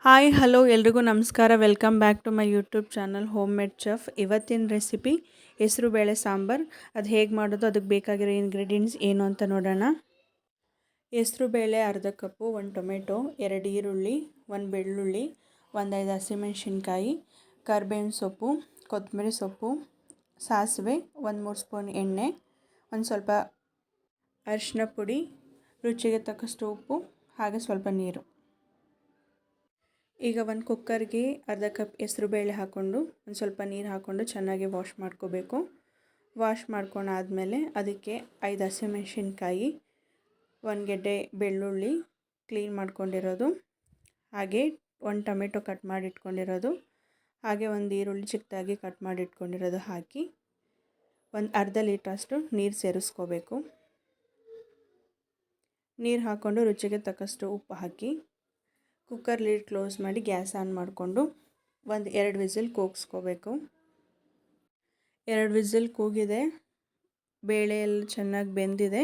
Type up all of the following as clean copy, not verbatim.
Hi hello ಎಲ್ರಿಗೂ ನಮಸ್ಕಾರ. Welcome back to my YouTube channel homemade chef. ಇವತ್ತಿನ recipe ಹೆಸರು ಬೇಳೆ ಸಾಂಬಾರು. ಅದು ಹೇಗೆ ಮಾಡೋದು, ಅದಕ್ಕೆ ಬೇಕಾಗಿರೋ ಇಂಗ್ರೀಡಿಯೆಂಟ್ಸ್ ಏನು ಅಂತ ನೋಡೋಣ. ಹೆಸರು ಬೇಳೆ ಅರ್ಧ ಕಪ್ಪು, 1 ಟೊಮೆಟೊ, 2 ಈರುಳ್ಳಿ, 1 ಬೆಳ್ಳುಳ್ಳಿ, 1 5 ಹಸಿಮೆಣಸಿನ್ಕಾಯಿ, ಕರಿಬೇವಿನ ಸೊಪ್ಪು, ಕೊತ್ತಂಬರಿ ಸೊಪ್ಪು, ಸಾಸಿವೆ, 1-3 ಸ್ಪೂನ್ ಎಣ್ಣೆ, ಒಂದು ಸ್ವಲ್ಪ ಅರಿಶಿನ ಪುಡಿ, ರುಚಿಗೆ ತಕ್ಕಷ್ಟು ಉಪ್ಪು, ಹಾಗೆ ಸ್ವಲ್ಪ ನೀರು. ಈಗ ಒಂದು ಕುಕ್ಕರ್ಗೆ ಅರ್ಧ ಕಪ್ ಹೆಸರುಬೇಳೆ ಹಾಕ್ಕೊಂಡು ಒಂದು ಸ್ವಲ್ಪ ನೀರು ಹಾಕ್ಕೊಂಡು ಚೆನ್ನಾಗಿ ವಾಶ್ ಮಾಡ್ಕೋಬೇಕು. ವಾಶ್ ಮಾಡ್ಕೊಂಡಾದಮೇಲೆ ಅದಕ್ಕೆ 5 ಹಸಿಮೆಣಸಿನ್ಕಾಯಿ, 1 ಗೆಡ್ಡೆ ಬೆಳ್ಳುಳ್ಳಿ ಕ್ಲೀನ್ ಮಾಡ್ಕೊಂಡಿರೋದು, ಹಾಗೆ 1 ಟೊಮೆಟೊ ಕಟ್ ಮಾಡಿ ಇಟ್ಕೊಂಡಿರೋದು, ಹಾಗೆ 1 ಈರುಳ್ಳಿ ಚಿಕ್ಕದಾಗಿ ಕಟ್ ಮಾಡಿ ಇಟ್ಕೊಂಡಿರೋದು ಹಾಕಿ ಒಂದು ಅರ್ಧ ಲೀಟ್ರಷ್ಟು ನೀರು ಸೇರಿಸ್ಕೋಬೇಕು. ನೀರು ಹಾಕ್ಕೊಂಡು ರುಚಿಗೆ ತಕ್ಕಷ್ಟು ಉಪ್ಪು ಹಾಕಿ ಕುಕ್ಕರ್ ಲಿಡ್ ಕ್ಲೋಸ್ ಮಾಡಿ ಗ್ಯಾಸ್ ಆನ್ ಮಾಡಿಕೊಂಡು 2 ವಿಸಿಲ್ ಕೂಗಿಸ್ಕೋಬೇಕು. 2 ವಿಸಿಲ್ ಕೂಗಿದೆ, ಬೇಳೆ ಎಲ್ಲ ಚೆನ್ನಾಗಿ ಬೆಂದಿದೆ.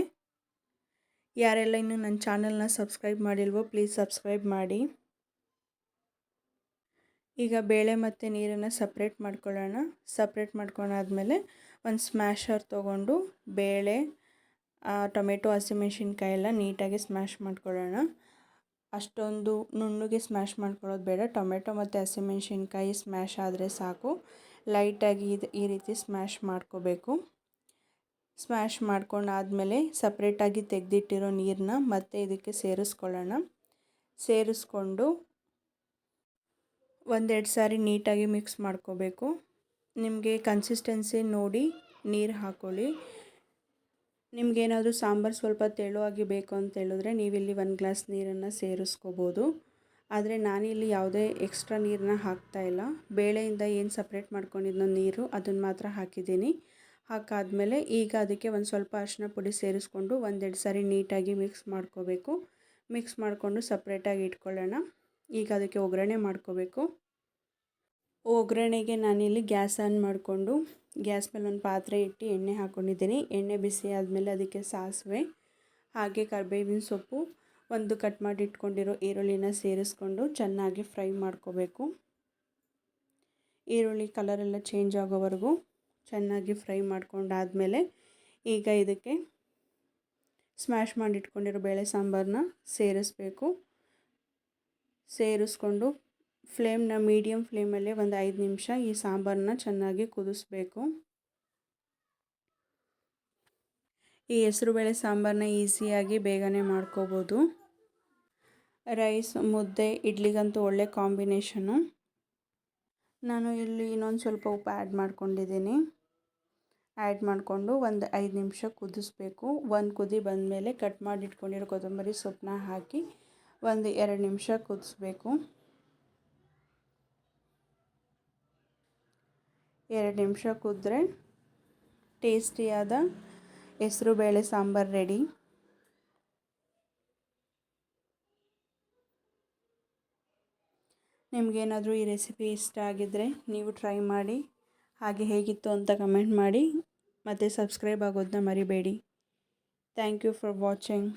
ಯಾರೆಲ್ಲ ಇನ್ನೂ ನನ್ನ ಚಾನಲ್ನ ಸಬ್ಸ್ಕ್ರೈಬ್ ಮಾಡಿಲ್ವೋ ಪ್ಲೀಸ್ ಸಬ್ಸ್ಕ್ರೈಬ್ ಮಾಡಿ. ಈಗ ಬೇಳೆ ಮತ್ತು ನೀರನ್ನು ಸಪ್ರೇಟ್ ಮಾಡ್ಕೊಳ್ಳೋಣ. ಸಪ್ರೇಟ್ ಮಾಡ್ಕೊಂಡಾದ್ಮೇಲೆ ಒಂದು ಸ್ಮ್ಯಾಶರ್ ತೊಗೊಂಡು ಬೇಳೆ, ಟೊಮೆಟೊ, ಹಸಿಮೆಣಸಿನ್ಕಾಯಿ ಎಲ್ಲ ನೀಟಾಗಿ ಸ್ಮ್ಯಾಶ್ ಮಾಡ್ಕೊಳ್ಳೋಣ. ಅಷ್ಟೊಂದು ನುಣ್ಣಗೆ ಸ್ಮ್ಯಾಶ್ ಮಾಡ್ಕೊಳ್ಳೋದು ಬೇಡ. ಟೊಮೆಟೊ ಮತ್ತು ಹಸಿಮೆಣಸಿನ್ಕಾಯಿ ಸ್ಮ್ಯಾಶ್ ಆದರೆ ಸಾಕು. ಲೈಟಾಗಿ ಈ ರೀತಿ ಸ್ಮ್ಯಾಶ್ ಮಾಡ್ಕೋಬೇಕು. ಸ್ಮ್ಯಾಶ್ ಮಾಡ್ಕೊಂಡಾದಮೇಲೆ ಸಪ್ರೇಟಾಗಿ ತೆಗೆದಿಟ್ಟಿರೋ ನೀರನ್ನ ಮತ್ತೆ ಇದಕ್ಕೆ ಸೇರಿಸ್ಕೊಳ್ಳೋಣ. ಸೇರಿಸ್ಕೊಂಡು 1-2 ಸಾರಿ ನೀಟಾಗಿ ಮಿಕ್ಸ್ ಮಾಡ್ಕೋಬೇಕು. ನಿಮಗೆ ಕನ್ಸಿಸ್ಟೆನ್ಸಿ ನೋಡಿ ನೀರು ಹಾಕ್ಕೊಳ್ಳಿ. ನಿಮಗೇನಾದರೂ ಸಾಂಬಾರು ಸ್ವಲ್ಪ ತೆಳುವಾಗಿ ಬೇಕು ಅಂತ ಹೇಳಿದ್ರೆ ನೀವಿಲ್ಲಿ 1 ಗ್ಲಾಸ್ ನೀರನ್ನು ಸೇರಿಸ್ಕೋಬೋದು. ಆದರೆ ನಾನಿಲ್ಲಿ ಯಾವುದೇ ಎಕ್ಸ್ಟ್ರಾ ನೀರನ್ನ ಹಾಕ್ತಾಯಿಲ್ಲ. ಬೇಳೆಯಿಂದ ಏನು ಸಪ್ರೇಟ್ ಮಾಡ್ಕೊಂಡಿದ್ನೋ ನೀರು ಅದನ್ನು ಮಾತ್ರ ಹಾಕಿದ್ದೀನಿ. ಹಾಕಾದ್ಮೇಲೆ ಈಗ ಅದಕ್ಕೆ ಒಂದು ಸ್ವಲ್ಪ ಅರಿಶಿನ ಪುಡಿ ಸೇರಿಸ್ಕೊಂಡು 1-2 ಸಾರಿ ನೀಟಾಗಿ ಮಿಕ್ಸ್ ಮಾಡ್ಕೋಬೇಕು. ಮಿಕ್ಸ್ ಮಾಡಿಕೊಂಡು ಸಪ್ರೇಟಾಗಿ ಇಟ್ಕೊಳ್ಳೋಣ. ಈಗ ಅದಕ್ಕೆ ಒಗ್ಗರಣೆ ಮಾಡ್ಕೋಬೇಕು. ಒಗ್ಗರಣೆಗೆ ನಾನಿಲ್ಲಿ ಗ್ಯಾಸ್ ಆನ್ ಮಾಡಿಕೊಂಡು ಗ್ಯಾಸ್ ಮೇಲೆ ಒಂದು ಪಾತ್ರೆ ಇಟ್ಟು ಎಣ್ಣೆ ಹಾಕ್ಕೊಂಡಿದ್ದೀನಿ. ಎಣ್ಣೆ ಬಿಸಿ ಆದಮೇಲೆ ಅದಕ್ಕೆ ಸಾಸಿವೆ, ಹಾಗೆ ಕರಿಬೇವಿನ ಸೊಪ್ಪು, 1 ಕಟ್ ಮಾಡಿ ಇಟ್ಕೊಂಡಿರೋ ಈರುಳ್ಳಿನ ಸೇರಿಸ್ಕೊಂಡು ಚೆನ್ನಾಗಿ ಫ್ರೈ ಮಾಡ್ಕೋಬೇಕು. ಈರುಳ್ಳಿ ಕಲರೆಲ್ಲ ಚೇಂಜ್ ಆಗೋವರೆಗೂ ಚೆನ್ನಾಗಿ ಫ್ರೈ ಮಾಡ್ಕೊಂಡಾದಮೇಲೆ ಈಗ ಇದಕ್ಕೆ ಸ್ಮ್ಯಾಶ್ ಮಾಡಿ ಇಟ್ಕೊಂಡಿರೋ ಬೇಳೆ ಸಾಂಬಾರನ್ನ ಸೇರಿಸ್ಬೇಕು. ಸೇರಿಸ್ಕೊಂಡು ಫ್ಲೇಮ್ನ ಮೀಡಿಯಮ್ ಫ್ಲೇಮಲ್ಲೇ ಒಂದು 5 ನಿಮಿಷ ಈ ಸಾಂಬಾರನ್ನ ಚೆನ್ನಾಗಿ ಕುದಿಸ್ಬೇಕು. ಈ ಹೆಸರುಬೇಳೆ ಸಾಂಬಾರನ್ನ ಈಸಿಯಾಗಿ ಬೇಗನೆ ಮಾಡ್ಕೋಬೋದು. ರೈಸ್, ಮುದ್ದೆ, ಇಡ್ಲಿಗಂತೂ ಒಳ್ಳೆ ಕಾಂಬಿನೇಷನು. ನಾನು ಇಲ್ಲಿ ಇನ್ನೊಂದು ಸ್ವಲ್ಪ ಉಪ್ಪು ಆ್ಯಡ್ ಮಾಡ್ಕೊಂಡಿದ್ದೀನಿ. ಆ್ಯಡ್ ಮಾಡಿಕೊಂಡು ಒಂದು 5 ನಿಮಿಷ ಕುದಿಸ್ಬೇಕು. 1 ಕುದಿ ಬಂದಮೇಲೆ ಕಟ್ ಮಾಡಿ ಇಟ್ಕೊಂಡಿರೋ ಕೊತ್ತಂಬರಿ ಸೊಪ್ಪನ್ನ ಹಾಕಿ 1-2 ನಿಮಿಷ ಕುದಿಸ್ಬೇಕು. 2 ನಿಮಿಷ ಕುದ್ರೆ ಟೇಸ್ಟಿಯಾದ ಹೆಸರುಬೇಳೆ ಸಾಂಬಾರು ರೆಡಿ. ನಿಮಗೇನಾದರೂ ಈ ರೆಸಿಪಿ ಇಷ್ಟ ಆಗಿದ್ದರೆ ನೀವು ಟ್ರೈ ಮಾಡಿ. ಹಾಗೆ ಹೇಗಿತ್ತು ಅಂತ ಕಮೆಂಟ್ ಮಾಡಿ. ಮತ್ತು ಸಬ್ಸ್ಕ್ರೈಬ್ ಆಗೋದನ್ನ ಮರಿಬೇಡಿ. Thank you for watching.